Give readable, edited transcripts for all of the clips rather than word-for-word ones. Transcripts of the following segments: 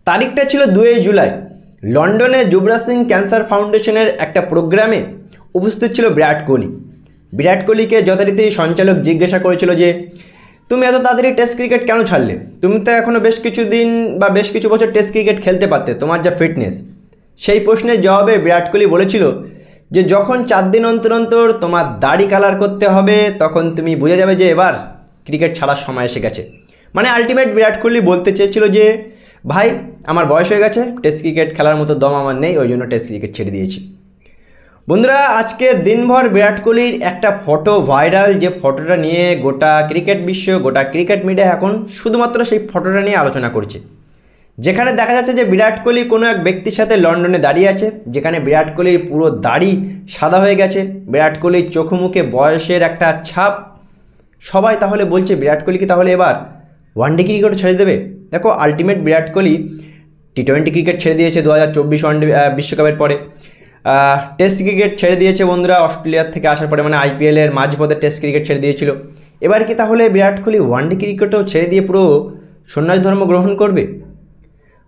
তারিখটা ছিল 2 জুলাই। লন্ডনে যুবরাজ সিং ক্যান্সার ফাউন্ডেশনের একটা প্রোগ্রামে উপস্থিত ছিল বিরাট কোহলি। বিরাট কোহলিকে যথারীতি সঞ্চালক জিজ্ঞাসা করেছিল যে তুমি এত তাড়াতাড়ি টেস্ট ক্রিকেট কেন ছাড়লে? তুমি তো এখনও বেশ কিছু দিন বা বেশ কিছু বছর টেস্ট ক্রিকেট খেলতে পারতে, তোমার যা ফিটনেস। সেই প্রশ্নের জবাবে বিরাট কোহলি বলেছিল যে যখন 4 দিন অন্তর অন্তর তোমার দাড়ি কালার করতে হবে তখন তুমি বুঝে যাবে যে এবার ক্রিকেট ছাড়ার সময় এসে গেছে। মানে আলটিমেট বিরাট কোহলি বলতে চেয়েছিল যে ভাই আমার বয়স হয়ে গেছে, টেস্ট ক্রিকেট খেলার মতো দম আমার নেই, ওই জন্য টেস্ট ক্রিকেট ছেড়ে দিয়েছি। বন্ধুরা, আজকে দিনভর বিরাট কোহলির একটা ফটো ভাইরাল, যে ফটোটা নিয়ে গোটা ক্রিকেট বিশ্ব, গোটা ক্রিকেট মিডিয়া এখন শুধুমাত্র সেই ফটোটা নিয়ে আলোচনা করছে। যেখানে দেখা যাচ্ছে যে বিরাট কোহলি কোনো এক ব্যক্তির সাথে লন্ডনে দাঁড়িয়ে আছে, যেখানে বিরাট কোহলির পুরো দাড়ি সাদা হয়ে গেছে, বিরাট কোহলির চোখ মুখে বয়সের একটা ছাপ। সবাই তাহলে বলছে বিরাট কোহলিকে তাহলে এবার ওয়ানডে ক্রিকেট ছেড়ে দেবে। দেখো ultimate Virat Kohli T20 cricket ছেড়ে দিয়েছে 2024 ওয়ানডে বিশ্বকাপের পরে, টেস্ট ক্রিকেট ছেড়ে দিয়েছে বন্ধুরা অস্ট্রেলিয়ার থেকে আসার পরে, মানে আইপিএলের মাঝপথে টেস্ট ক্রিকেট ছেড়ে দিয়েছিল। এবার কি তাহলে বিরাট কোহলি ওয়ানডে ক্রিকেটও ছেড়ে দিয়ে পুরো সন্ন্যাস ধর্ম গ্রহণ করবে?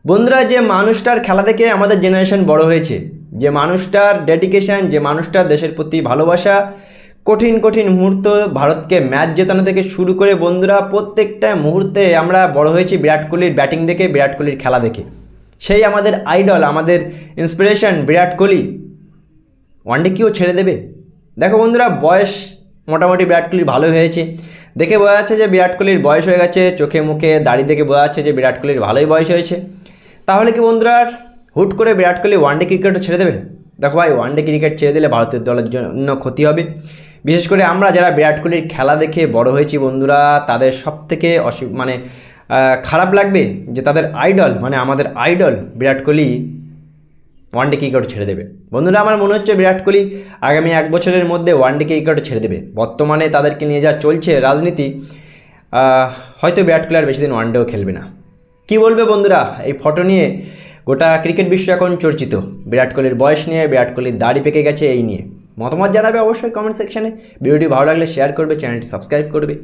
বন্ধুরা, যে মানুষটার খেলা দেখে আমাদের জেনারেশন বড় হয়েছে, যে মানুষটার ডেডিকেশান, যে মানুষটার দেশের প্রতি ভালোবাসা, কঠিন কঠিন মুহূর্ত ভারতকে ম্যাচ জেতানো থেকে শুরু করে বন্ধুরা প্রত্যেকটা মুহূর্তে আমরা বড় হয়েছি বিরাট কোহলির ব্যাটিং দেখে, বিরাট কোহলির খেলা দেখে। সেই আমাদের আইডল, আমাদের ইন্সপিরেশন বিরাট কোহলি ওয়ানডে কিও ছেড়ে দেবে? দেখো বন্ধুরা, বয়স মোটামুটি বিরাট কোহলির ভালো হয়েছে, দেখে বোঝা যাচ্ছে যে বিরাট কোহলির বয়স হয়ে গেছে, চোখে মুখে দাড়ি দেখে বোঝা যাচ্ছে যে বিরাট কোহলির ভালোই বয়স হয়েছে। তাহলে কি বন্ধুরা হুট করে বিরাট কোহলি ওয়ানডে ক্রিকেটও ছেড়ে দেবে? দেখো ভাই, ওয়ানডে ক্রিকেট ছেড়ে দিলে ভারতীয় দলের জন্য ক্ষতি হবে। বিশেষ করে আমরা যারা বিরাট কোহলির খেলা দেখে বড় হয়েছি বন্ধুরা, তাদের সবথেকে খারাপ লাগবে যে তাদের আইডল, মানে আমাদের idol Virat Kohli one day cricket ছেড়ে দেবে। বন্ধুরা, আমার মনে হচ্ছে বিরাট কোহলি আগামী 1 বছরের মধ্যে ওয়ানডে ক্রিকেট ছেড়ে দেবে। বর্তমানে তাদেরকে নিয়ে যা চলছে রাজনীতি, হয়তো বিরাট কোহলি আর বেশি দিন ওয়ানডেও খেলবে না। কি বলবে বন্ধুরা, এই ফটো নিয়ে গোটা ক্রিকেট বিশ্ব এখন চর্চিত, বিরাট কোহলির বয়স নিয়ে, বিরাট কোহলির দাড়ি পেকে গেছে এই নিয়ে। মতামত জানাবে অবশ্যই কমেন্ট সেকশানে। ভিডিওটি ভালো লাগলে শেয়ার করবে, চ্যানেলটি সাবস্ক্রাইব করবে।